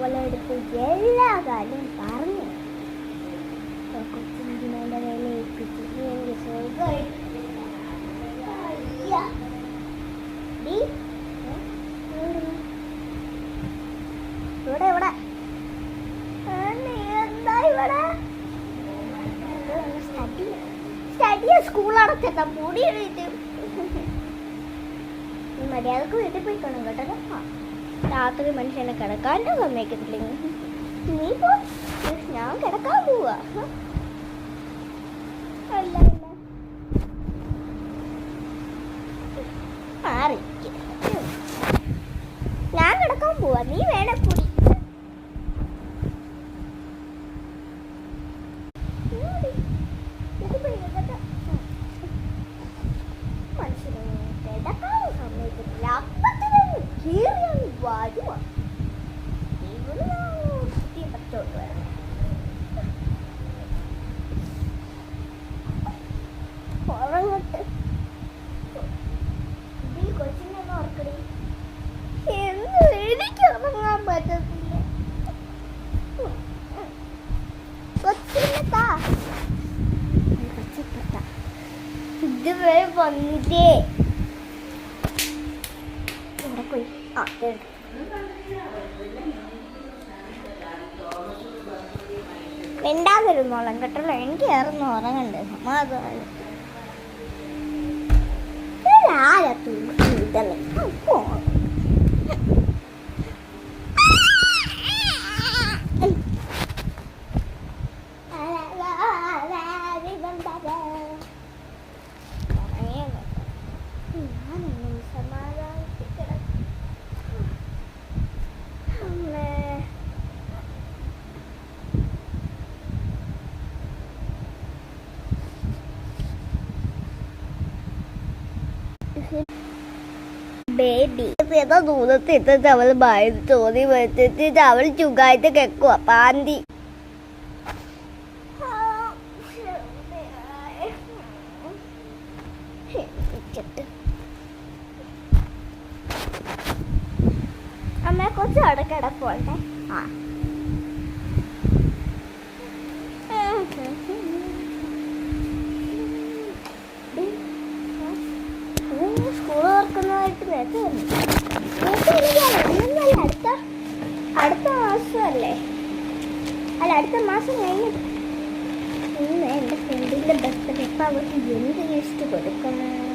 അവളെടുത്ത് എല്ലാ കാര്യം പറഞ്ഞു. കൊച്ചിൻ്റെ വില ഏൽപ്പിച്ചു. എനിക്ക് സുഖമായി. ഇവിടെ ഇവിടെ എന്താ ഇവിടെ സ്റ്റഡിയ സ്കൂൾ അടച്ചെത്താ പൊടി എഴുതിട്ട് മര്യാദക്ക് വീട്ടിൽ പോയിക്കണം കേട്ടോ. രാത്രി മനുഷ്യനെ കിടക്കാനും സമ്മതിക്കത്തില്ലെങ്കിൽ നീ പോ. ഞാൻ കിടക്കാൻ പോവാ. അല്ല ഞാൻ കിടക്കാൻ പോവാ. നീ വേണേ കൂടി ഇതുവരെ വന്നില്ലേ? ഇവിടെ പോയി മിണ്ടാതിരുന്നോളാം കേട്ടല്ലോ. എനിക്ക് ഏറുന്ന ഉറങ്ങണ്ട്. സമാധാനം ബേബി ഏതാ ദൂരത്ത് എത്തിട്ട് അവൾ ഭയന്ന് ചോദ്യം വരുത്തിട്ട് അവൾ ചുഖായിട്ട് കേൾക്കുക പാന്തി. അമ്മയെ കുറച്ച് അവിടെ കിടപ്പോട്ടെ. സ്കൂൾ തുറക്കുന്നതായിട്ട് അടുത്ത മാസമല്ലേ? അല്ല, അടുത്ത മാസം കഴിഞ്ഞിട്ട് ഇന്ന് എൻ്റെ ഫ്രണ്ടിൻ്റെ ബർത്ത്ഡേ. ഇപ്പം അവർക്ക് എന്ത് ഗിഫ്റ്റ് കൊടുക്കണം?